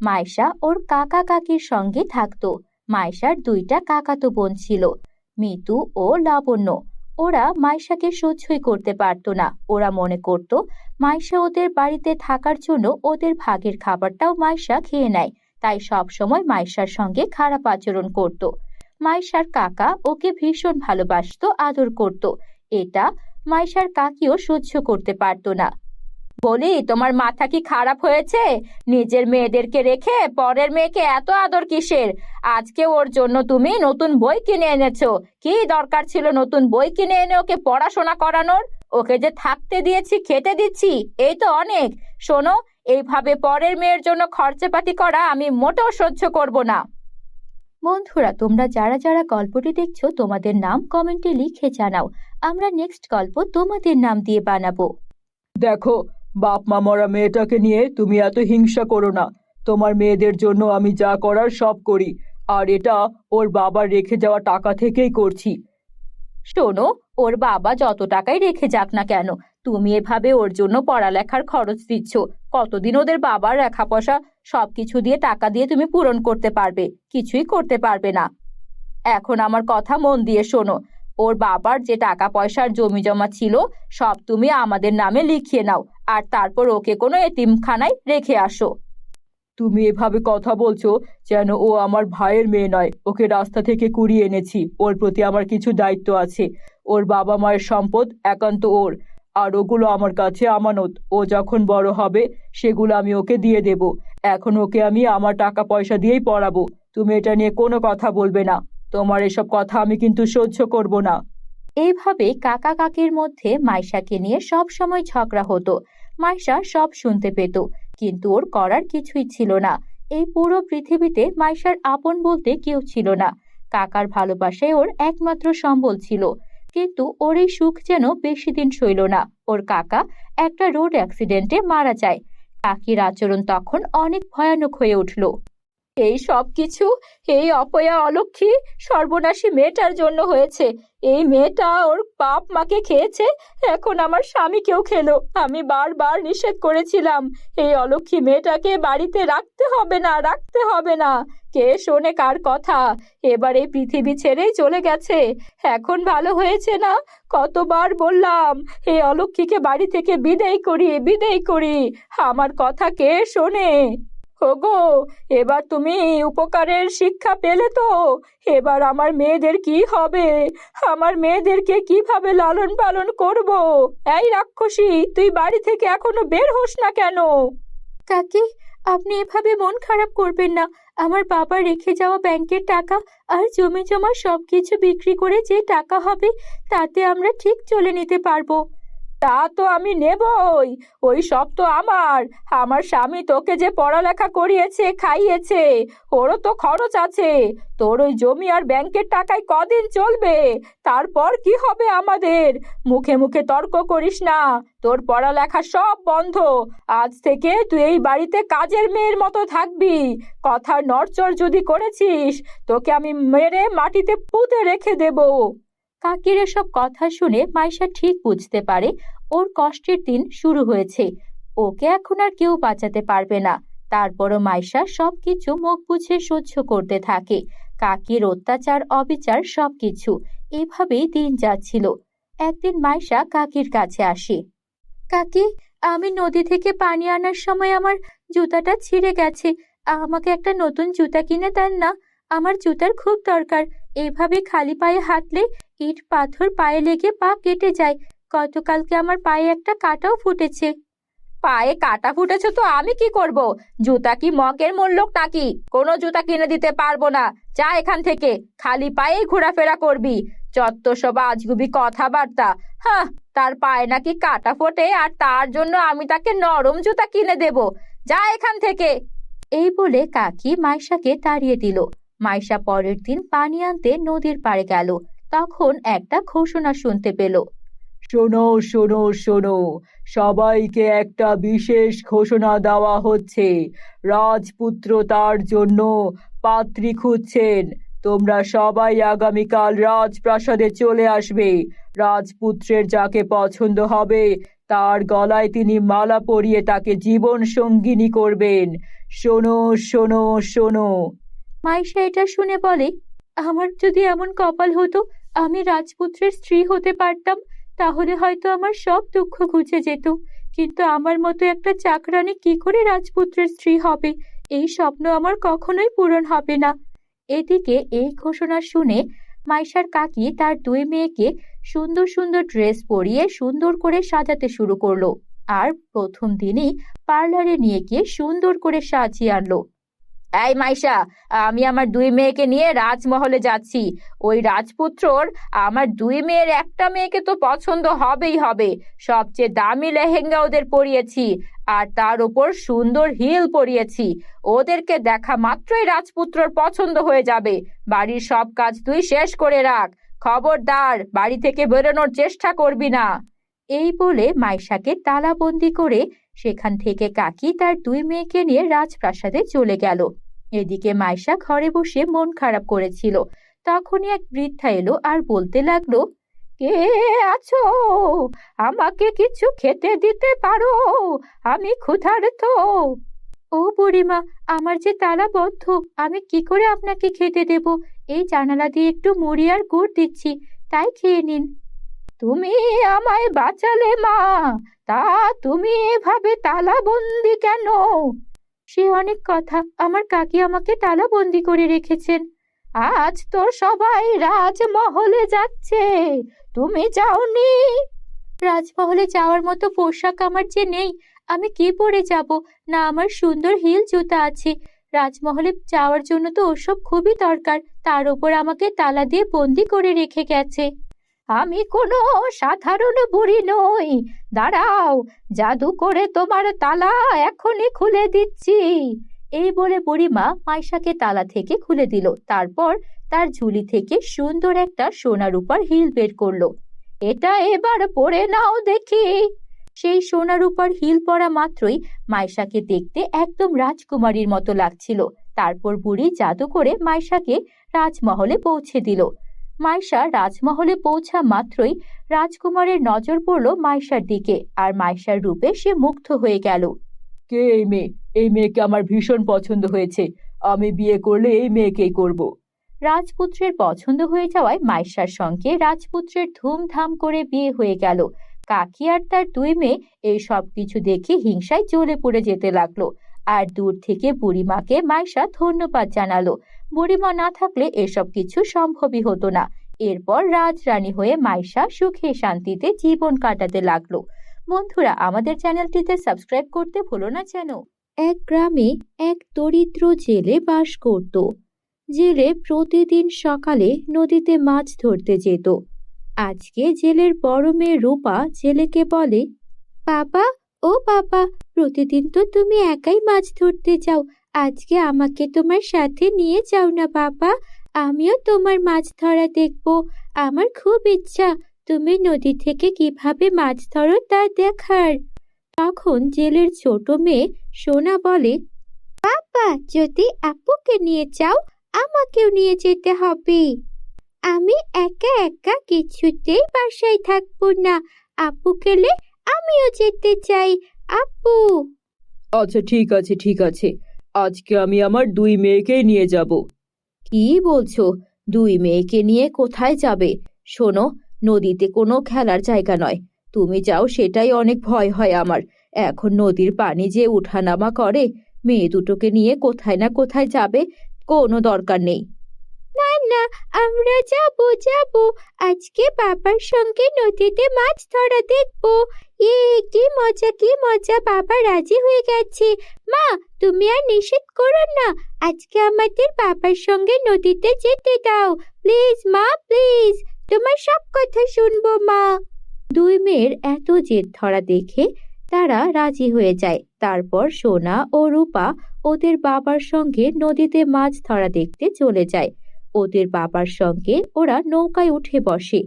মাইশা ওর কাকা কাকির সঙ্গে থাকতো। মাইশার দুইটা কাকাতো বোন ছিল, মিতু ও লাবণ্য। ওরা মাইশাকে সহ্যই করতে পারতো না। ওরা মনে করত মাইশা ওদের বাড়িতে থাকার জন্য ওদের ভাগের খাবারটাও মাইশা খেয়ে নেয়, তাই সব সময় মাইশার সঙ্গে খারাপ আচরণ করত। মাইশার কাকা ওকে ভীষণ ভালোবাসতো, আদর করত। এটা মাইশার কাকিও সহ্য করতে পারতো না। বলি, তোমার মাথা কি খারাপ হয়েছে? নিজের মেয়েদেরকে রেখে পরের মেয়েকে এত আদর কিসের? আজকে ওর জন্য তুমি নতুন বই কিনে এনেছো। কি দরকার ছিল নতুন বই কিনে এনে ওকে পড়াশোনা করানোর? ওকে যে থাকতে দিয়েছি, খেতে দিচ্ছি, এই তো অনেক। শোনো, এইভাবে পরের মেয়ের জন্য খরচাপাতি করা আমি মোটেও সহ্য করব না। বন্ধুরা, তোমরা যারা যারা গল্পটি দেখছো তোমাদের নাম কমেন্টে লিখে জানাও। আমরা নেক্সট গল্প তোমাদের নাম দিয়ে বানাবো। দেখো, বাপ মা মরা মেয়েটাকে নিয়ে তুমি এত হিংসা করো না। তোমার মেয়েদের জন্য আমি যা করার সব করি, আর এটা ওর বাবার রেখে যাওয়া টাকা থেকেই করছি। শোনো, ওর বাবা যত টাকাই রেখে যাক না কেন, তুমি এভাবে ওর জন্য পড়ালেখার খরচ দিচ্ছ। কতদিন ওদের বাবার লেখা পয়সা সবকিছু দিয়ে টাকা দিয়ে তুমি পূরণ করতে পারবে? কিছুই করতে পারবে না। এখন আমার কথা মন দিয়ে শোনো। ওর বাবার যে টাকা পয়সার জমি জমা ছিল সব তুমি আমাদের নামে লিখিয়ে নাও, আর তারপর ওকে কোনো এতিমখানায় রেখে আসো। তুমি এভাবে কথা বলছো যেন ও আমার ভাইয়ের মেয়ে নয়। ওকে রাস্তা থেকে কুড়িয়ে এনেছি, ওর প্রতি আমার কিছু দায়িত্ব আছে। ওর বাবা মায়ের সম্পদ একান্ত ওর, আর ওগুলো আমার কাছে আমানত। ও যখন বড় হবে সেগুলো আমি ওকে দিয়ে দেব। এখন ওকে আমি আমার টাকা পয়সা দিয়েই পড়াবো। তুমি এটা নিয়ে কোনো কথা বলবে না। তোমার এসব কথা আমি কিন্তু সহ্য করব না। এইভাবে কাকা কাকির মধ্যে মাইশাকে নিয়ে সব সময় ঝগড়া হতো। মাইশা সব শুনতে পেত, কিন্তু ওর করার কিছুই ছিল না। এই পুরো পৃথিবীতে মাইশার আপন বলতে কেউ ছিল না। কাকার ভালোবাসায় ওর একমাত্র সম্বল ছিল, কিন্তু ওর এই সুখ যেন বেশি দিন সইল না। ওর কাকা একটা রোড অ্যাক্সিডেন্টে মারা যায়। কাকির আচরণ তখন অনেক ভয়ানক হয়ে উঠল। এই সব কিছু এই অপয়া অলক্ষী সর্বনাশী মেয়েটার জন্য হয়েছে। এই মেয়েটা ওর বাপ মাকে খেয়েছে, এখন আমার স্বামীকেও খেলো। আমি বারবার নিষেধ করেছিলাম এই অলক্ষী মেয়েটাকে বাড়িতে রাখতে হবে না, রাখতে হবে না। কে শোনে কার কথা? এবার এই পৃথিবী ছেড়েই চলে গেছে। এখন ভালো হয়েছে না? কতবার বললাম এই অলক্ষীকে বাড়ি থেকে বিদেয় করি, বিদেয় করি। আমার কথা কে শোনে? ওগো, এবার তুমি উপকারের শিক্ষা পেলে তো? এবার আমার মেয়েদের কি হবে? আমার মেয়েদেরকে কিভাবে লালন পালন করব? এই রাক্ষসী, তুই বাড়ি থেকে এখনো বের হোস না কেন? কাকি, আপনি এভাবে মন খারাপ করবেন না। আমার বাবা রেখে যাওয়া ব্যাংকের টাকা আর জমি জমা সবকিছু বিক্রি করে যে টাকা হবে তাতে আমরা ঠিক চলে নিতে পারবো। তা তো আমি নেবই, ওই সব তো আমার। আমার স্বামী তোকে যে পড়ালেখা করিয়েছে, খাইয়েছে, ওরও তো খরচ আছে। তোর ওই জমি আর ব্যাংকের টাকায় কদিন চলবে? তারপর কি হবে আমাদের? মুখে মুখে তর্ক করিস না। তোর পড়ালেখা সব বন্ধ। আজ থেকে তুই এই বাড়িতে কাজের মেয়ের মতো থাকবি। কথার নড়চড় যদি করেছিস, তোকে আমি মেরে মাটিতে পুঁতে রেখে দেবো। কাকির এসব কথা শুনে মাইশা ঠিক বুঝতে পারে ওর কষ্টের দিন শুরু হয়েছে। ওকে এখন আর কেউ বাঁচাতে পারবে না। তারপরও মাইশা সবকিছু মুখ বুঝে সহ্য করতে থাকে। কাকির অত্যাচার, অবিচার সবকিছু এভাবেই দিন যাচ্ছিল। একদিন মাইশা কাকির কাছে আসে। কাকি, আমি নদী থেকে পানি আনার সময় আমার জুতাটা ছিঁড়ে গেছে। আমাকে একটা নতুন জুতা কিনে দেন না। আমার জুতার খুব দরকার। এইভাবে খালি পায়ে হাঁটলে ইট পাথর পায়ে লেগে পা কেটে যায়। গতকালকে আমার পায়ে একটা কাঁটাও ফুটেছে। পায়ে কাঁটা ফুটেছে তো আমি কি করব? জুতা কি মগের মূল্য নাকি? কোনো জুতা কিনে দিতে পারবো না। যা এখান থেকে, খালি পায়েই ঘোরাফেরা করবি। যত সব আজগুবি কথাবার্তা। হ্যাঁ, তার পায়ে নাকি কাঁটা ফোটে আর তার জন্য আমি তাকে নরম জুতা কিনে দেব? যা এখান থেকে। এই বলে কাকি মাইশাকে তাড়িয়ে দিল। মাইশা পরের দিন পানি আনতে নদীর পাড়ে গেল। তখন একটা ঘোষণা শুনতে পেল। শোনো শোনো শোনো, সবাইকে একটা বিশেষ ঘোষণা দেওয়া হচ্ছে। রাজপুত্র তার জন্য পাত্রী খুঁজছেন। তোমরা সবাই আগামীকাল রাজপ্রাসাদে চলে আসবে। রাজপুত্রের যাকে পছন্দ হবে তার গলায় তিনি মালা পরিয়ে তাকে জীবন সঙ্গিনী করবেন। শোনো, শোনো, শোনো। মাইশা এটা শুনে বলে, আমার যদি এমন কপাল হতো আমি রাজপুত্রের স্ত্রী হতে পারতাম, তাহলে হয়তো আমার সব দুঃখ ঘুচে যেত। কিন্তু আমার মতো একটা চাকরানী কি করে রাজপুত্রের স্ত্রী হবে? এই স্বপ্ন আমার কখনোই পূরণ হবে না। এদিকে এই ঘোষণা শুনে মাইশার কাকি তার দুই মেয়েকে সুন্দর সুন্দর ড্রেস পরিয়ে সুন্দর করে সাজাতে শুরু করলো। আর প্রথম দিনই পার্লারে নিয়ে গিয়ে সুন্দর করে সাজিয়ে আনলো। এই মাইশা, আমি আমার দুই মেয়েকে নিয়ে রাজমহলে যাচ্ছি। ওই রাজপুত্রর আমার দুই মেয়ের একটা মেয়েকে তো পছন্দ হবেই হবে। সবচেয়ে দামি লেহেঙ্গা ওদের পরিয়েছি, আর তার উপর সুন্দর হিল পরিয়েছি। ওদেরকে দেখা মাত্রই রাজপুত্রর পছন্দ হয়ে যাবে। বাড়ির সব কাজ তুই শেষ করে রাখ। খবরদার, বাড়ি থেকে বেরোনোর চেষ্টা করবি না। এই বলে মাইশাকে তালাবন্দি করে সেখান থেকে কাকি তার দুই মেয়েকে নিয়ে রাজপ্রাসাদে চলে গেল। এদিকে মাইশা ঘরে বসে মন খারাপ করেছিল। তখনই এক বৃদ্ধা এলো আর বলতে লাগলো, কে আছো? আমাকে কিছু খেতে দিতে পারো? আমি ক্ষুধার্ত। ও বুড়িমা, আমার যে তালা বদ্ধ, আমি কি করে আপনাকে খেতে দেব? এই জানালা দিয়ে একটু মুড়ি আর গুড় দিচ্ছি, তাই খেয়ে নিন। তুমি আমায় বাঁচালে মা, তা তুমি এভাবে তালাবন্দি কেন? সে অনেক কথা, আমার কাকি আমাকে তালাবন্দি করে রেখেছেন। আজ তো সবাই রাজমহলে যাচ্ছে, তুমি যাওনি? রাজমহলে যাওয়ার মতো পোশাক আমার যে নেই, আমি কি পরে যাব? না আমার সুন্দর হিল জুতা আছে। রাজমহলে যাওয়ার জন্য তো ওসব খুবই দরকার, তার উপর আমাকে তালা দিয়ে বন্দি করে রেখে গেছে। আমি কোনো সাধারণ বুড়ি নই, দাঁড়াও, জাদু করে তোমার তালা এখনই খুলে দিচ্ছি। এই বলে বুড়িমা মাইশাকে তালা থেকে খুলে দিল। তারপর তার ঝুলি থেকে সুন্দর একটা সোনা রূপার হিল বের করলো। এটা এবার পরে নাও দেখি। সেই সোনা রূপার হিল পরা মাত্রই মাইশাকে দেখতে একদম রাজকুমারীর মতো লাগছিল। তারপর বুড়ি জাদু করে মাইশাকে রাজমহলে পৌঁছে দিল। মাইশা রাজমহলে পৌঁছা মাত্রই রাজকুমারের নজর পড়ল মাইশার দিকে, আর মাইশার রূপে সে মুগ্ধ হয়ে গেল। কে এই মেয়ে? এই মেয়েকে আমার ভীষণ পছন্দ হয়েছে। আমি বিয়ে করলে এই মেয়েকেই করব। রাজপুত্রের পছন্দ হয়ে যাওয়ায় মাইশার সঙ্গে রাজপুত্রের ধুমধাম করে বিয়ে হয়ে গেল। কাকি আর তার দুই মেয়ে এই সব কিছু দেখে হিংসায় জ্বলে পুড়ে যেতে লাগলো। আর দূর থেকে বুড়িমাকে মাইশা ধন্যবাদ জানালো। বুড়িমা না থাকলে এসব কিছু সম্ভবই হতো না। এরপর রাজরানী হয়ে মাইশা সুখে শান্তিতে জীবন কাটাতে লাগলো। বন্ধুরা, আমাদের চ্যানেলটিতে সাবস্ক্রাইব করতে ভুলো না যেন। এক গ্রামে এক দরিদ্র জেলে বাস করত। জেলে প্রতিদিন সকালে নদীতে মাছ ধরতে যেত। আজকে জেলের বড় মেয়ে রূপা জেলেকে বলে, বাবা, ও বাবা, প্রতিদিন তো তুমি একাই মাছ ধরতে যাও, আজকে আমাকে তোমার সাথে নিয়ে যাও না বাবা, আমিও তোমার মাছ ধরা দেখবো। আমার খুব ইচ্ছা তুমি নদী থেকে কিভাবে মাছ ধরো তা দেখার। তখন জেলের ছোট মেয়ে সোনা বলে, বাবা, যদি আপুকে নিয়ে যাও আমাকেও নিয়ে যেতে হবে। আমি একা একা কিছুতেই বাসায় থাকবো না, আপু গেলে আমিও যেতে চাই। আপু। আচ্ছা, ঠিক আছে, ঠিক আছে। আজকে আমি আমার দুই মেয়েকেই নিয়ে যাব। কি বলছো? দুই মেয়েকে নিয়ে কোথায় যাবে? শোনো, নদীতে কোনো খেলার জায়গা নয়, তুমি যাও সেটাই অনেক ভয় হয় আমার। এখন নদীর পানি যে উঠানামা করে, মেয়ে দুটোকে নিয়ে কোথায় না কোথায় যাবে, কোনো দরকার নেই। না না, আমরা যাব যাব, আজকে বাবার সঙ্গে নদীতে মাছ ধরা দেখবো। কি মজা, কি মজা, বাবা রাজি হয়ে গেছে। মা, তুমি আর নিষেধ করো না, আজকে আমাদের বাবার সঙ্গে নদীতে যেতে দাও। প্লিজ মা, প্লিজ, তোমার সব কথা শুনবো মা। দুই মেয়ের এত জেদ ধরা দেখে তারা রাজি হয়ে যায়। তারপর সোনা ও রূপা ওদের বাবার সঙ্গে নদীতে মাছ ধরা দেখতে চলে যায়। ওদের বাবার সঙ্গে ওরা নৌকায় উঠে বসে।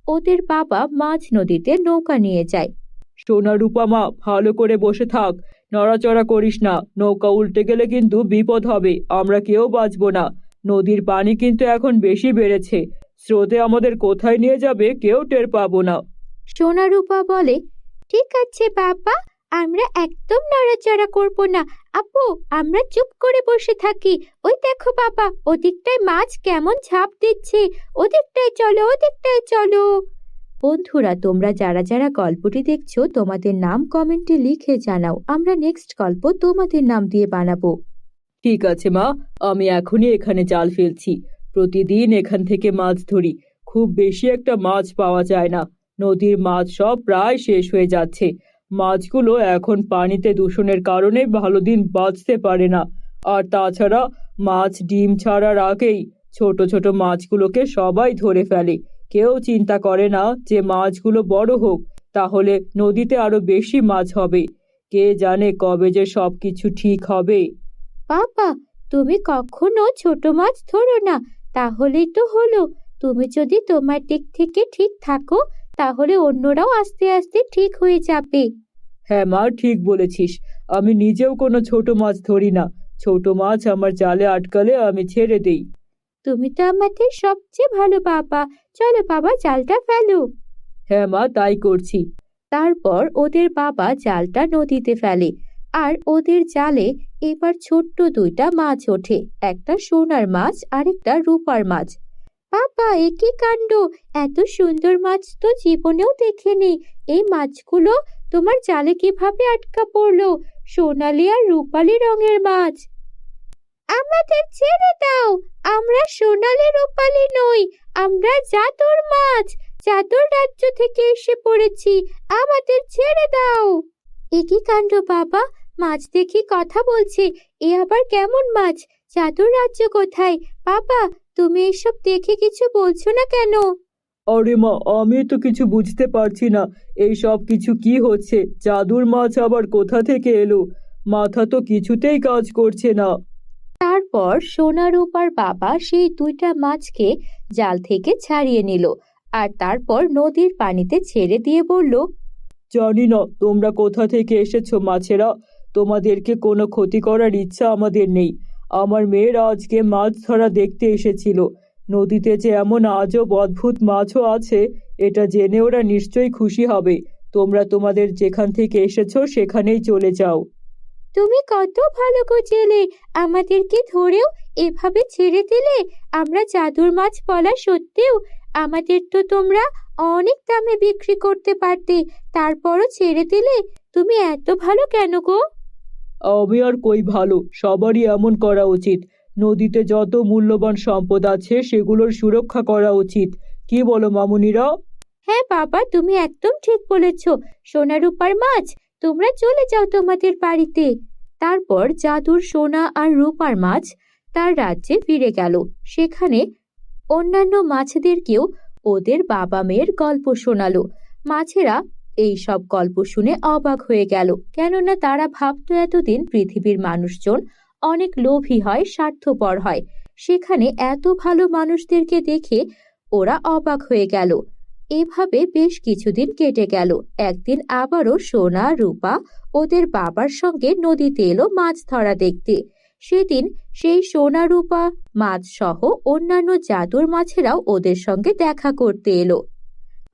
ওদের বাবা মাঝ নদীতে নৌকা নিয়ে যায়। সোনা, রূপা মা, ভালো করে বসে থাক, নড়াচড়া করিস না, নৌকা উল্টে গেলে কিন্তু বিপদ হবে, আমরা কেউ বাঁচবো না। নদীর পানি কিন্তু এখন বেশি বেড়েছে, স্রোতে আমাদের কোথায় নিয়ে যাবে কেউ টের পাবো না। সোনা রূপা বলে, ঠিক আছে বাবা, আমরা একদম নড়াচড়া করব না। আপু, আমরা চুপ করে বসে থাকি। ওই দেখো বাবা, ওদিকটায় মাছ কেমন ঝাঁপ দিচ্ছে। ওদিকটায় চলো, ওদিকটায় চলো। বন্ধুরা, তোমরা যারা যারা গল্পটি দেখছো তোমাদের নাম কমেন্টে লিখে জানাও। আমরা নেক্সট গল্প তোমাদের নাম দিয়ে বানাবো। ঠিক আছে মা, আমি এখনই এখানে জাল ফেলছি। প্রতিদিন এখান থেকে মাছ ধরি, খুব বেশি একটা মাছ পাওয়া যায় না। নদীর মাছ সব প্রায় শেষ হয়ে যাচ্ছে। মাছগুলো এখন পানিতে দূষণের কারণে ভালো দিন বাঁচতে পারে না। আর তাছাড়া মাছ ডিম ছাড়ার আগেই ছোট ছোট মাছগুলোকে সবাই ধরে ফেলে। কেউ চিন্তা করে না যে মাছগুলো বড় হোক, তাহলে নদীতে আরো বেশি মাছ হবে। কে জানে কবে যে সবকিছু ঠিক হবে। বাবা, তুমি কখনো ছোট মাছ ধরো না, তাহলেই তো হলো। তুমি যদি তোমার দিক থেকে ঠিক থাকো, তাহলে অন্যরাও আস্তে আস্তে ঠিক হয়ে যাবে। হ্যাঁ মা, ঠিক বলেছিস। আমি নিজেও কোনো ছোট মাছ ধরি না। ছোট মাছ আমার জালে আটকালে আমি ছেড়ে দেই। তুমি তো আমাদের সবচেয়ে ভালো বাবা। চলো বাবা, জালটা ফেলো। হ্যাঁ মা, তাই করছি। তারপর ওদের বাবা জালটা নদীতে ফেলে, আর ওদের জালে এবার ছোট্ট দুইটা মাছ ওঠে, একটা সোনার মাছ আর একটা রূপার মাছ। বাবা, এ কি কাণ্ড! এত সুন্দর মাছ তো জীবনেও দেখিনি। এই মাছগুলো তোমার জালে কিভাবে আটকা পড়লো? সোনালি আর রূপালি রঙের মাছ। আমাদের ছেড়ে দাও, আমরা সোনালি রূপালি নই, আমরা জাদুর মাছ। জাদুর রাজ্য থেকে এসে পড়েছি, আমাদের ছেড়ে দাও। এ কি কাণ্ড বাবা, মাছ দেখি কথা বলছে। এ আবার কেমন মাছ? জাদুর রাজ্য কোথায়? বাবা, তুমি এসব দেখে কিছু বলছো না কেন? আরে মা, আমি তো কিছু বুঝতে পারছি না। এই সব কিছু কি হচ্ছে? জাদুর মাছ আবার কোথা থেকে এলো? মাথা তো কিছুতেই কাজ করছে না। তারপর সোনা রূপার বাবা সেই দুইটা মাছকে জাল থেকে ছাড়িয়ে নিল, আর তারপর নদীর পানিতে ছেড়ে দিয়ে বলল, জানি না তোমরা কোথা থেকে এসেছো মাছেরা। তোমাদেরকে কোনো ক্ষতি করার ইচ্ছা আমাদের নেই। আমার মেয়েরা আজকে মাছ ধরা দেখতে এসেছিল। নদীতে যে এমন আজব অদ্ভুত মাছও আছে, এটা জেনে ওরা নিশ্চয়ই খুশি হবে। তোমরা তোমাদের যেখান থেকে এসেছো সেখানেই চলে যাও। তুমি কত ভালো গো জেলে, আমাদেরকে ধরেও এভাবে ছেড়ে দিলে। আমরা জাদুর মাছ বলা সত্ত্বেও আমাদের তো তোমরা অনেক দামে বিক্রি করতে পারতে, তারপরও ছেড়ে দিলে। তুমি এত ভালো কেন গো? আমি আর কই ভালো, সবারই এমন করা উচিত। নদীতে যত মূল্যবান সম্পদ আছে সেগুলোর সুরক্ষা করা উচিত। কি বলো মামুনিরা? হ্যাঁ বাবা, তুমি একদম ঠিক বলেছ। সোনা রূপার মাছ, তোমরা চলে যাও তোমাদের বাড়িতে। তারপর জাদুর সোনা আর রূপার মাছ তার রাজ্যে ফিরে গেল। সেখানে অন্যান্য মাছেদেরকেও ওদের বাবা মেয়ের গল্প শোনালো। মাছেরা এই সব গল্প শুনে অবাক হয়ে গেল, কেননা তারা ভাবতো এতদিন পৃথিবীর মানুষজন অনেক লোভী হয়, স্বার্থপর হয়। সেখানে এত ভালো মানুষদেরকে দেখে ওরা অবাক হয়ে গেল। এভাবে বেশ কিছুদিন কেটে গেল। একদিন আবারও সোনা রূপা ওদের বাবার সঙ্গে নদীতে এলো মাছ ধরা দেখতে। সেদিন সেই সোনা রূপা মাছ সহ অন্যান্য জাদুর মাছেরাও ওদের সঙ্গে দেখা করতে এলো।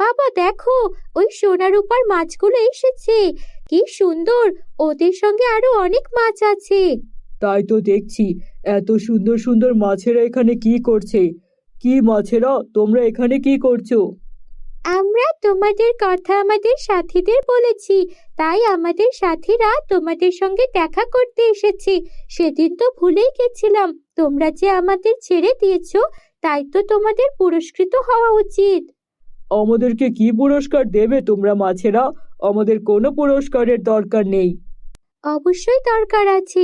বাবা দেখো, ওই সোনা রূপার মাছগুলো এসেছে, কি সুন্দর! ওদের সঙ্গে আরো অনেক মাছ আছে। তাই তো দেখছি। এত সুন্দর সুন্দর মাছেরা এখানে কি করছে? কি মাছেরা, তোমরা এখানে কি করছো? আমরা তোমাদের কথা আমাদের সাথীদের বলেছি, তাই আমাদের সাথীরা তোমাদের সঙ্গে দেখা করতে এসেছে। সেদিন তো ভুলেই গেছিলাম, তোমরা যে আমাদের ছেড়ে দিয়েছো, তাই তো তোমাদের পুরস্কৃত হওয়া উচিত। আমাদেরকে কি পুরস্কার দেবে তোমরা মাছেরা? আমাদের কোনো পুরস্কারের দরকার নেই। অবশ্যই দরকার আছে,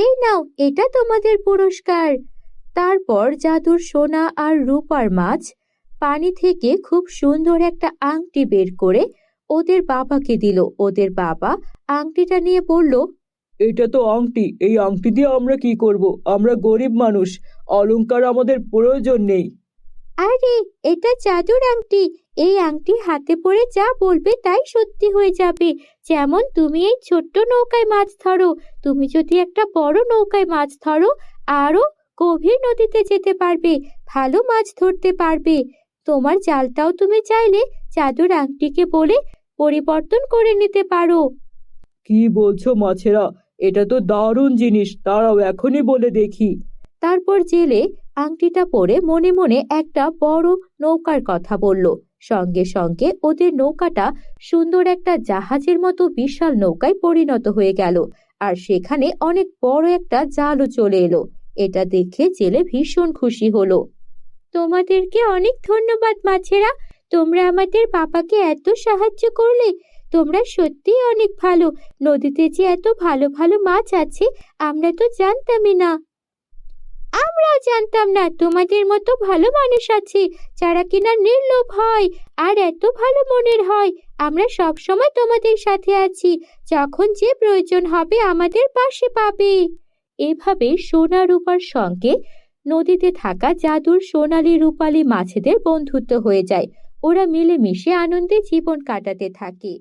এই নাও, এটা তোমাদের পুরস্কার। তারপর জাদুর সোনা আর রূপার মাছ পানি থেকে খুব সুন্দর একটা আংটি বের করে ওদের বাবাকে দিল। ওদের বাবা আংটিটা নিয়ে বলল, এটা তো আংটি, এই আংটি দিয়ে আমরা কি করব? আমরা গরিব মানুষ, অলংকার আমাদের প্রয়োজন নেই। আরে, এটা জাদুর আংটি। এই আংটি হাতে পরে যা বলবে তাই সত্যি হয়ে যাবে। যেমন তুমি এই ছোট্ট নৌকায় মাছ ধরো, তুমি যদি একটা বড় নৌকায় মাছ ধরো, আরো গভীর নদীতে যেতে পারবে, ভালো মাছ ধরতে পারবে। তোমার জালটাও তুমি চাইলে জাদুর আংটিকে বলে পরিবর্তন করে নিতে পারো। কি বলছো মাছেরা? এটা তো দারুণ জিনিস, দাঁড়াও এখনই বলে দেখি। তারপর জেলে আংটিটা পরে মনে মনে একটা বড় নৌকার কথা বলল। সঙ্গে সঙ্গে ওদের নৌকাটা সুন্দর একটা জাহাজের মতো বিশাল নৌকায় পরিণত হয়ে গেল, আর সেখানে অনেক বড় একটা জালও চলে এলো। এটা দেখে জেলে ভীষণ খুশি হলো। তোমাদেরকে অনেক ধন্যবাদ মাছেরা, তোমরা আমাদের বাবাকে এত সাহায্য করলে। তোমরা সত্যিই অনেক ভালো। নদীতে যে এত ভালো ভালো মাছ আছে আমরা তো জানতামই না। আমরাও জানতাম না তোমাদের মতো ভালো মানুষ আছে, যারা কিনা নির্লোভ হয় আর এত ভালো মনের হয়। আমরা সব সময় তোমাদের সাথে আছি, যখন যে প্রয়োজন হবে আমাদের পাশে পাবে। এভাবে সোনা রূপার সঙ্গে নদীতে থাকা জাদুর সোনালী রূপালী মাছেদের বন্ধুত্ব হয়ে যায়। ওরা মিলেমিশে আনন্দে জীবন কাটাতে থাকে।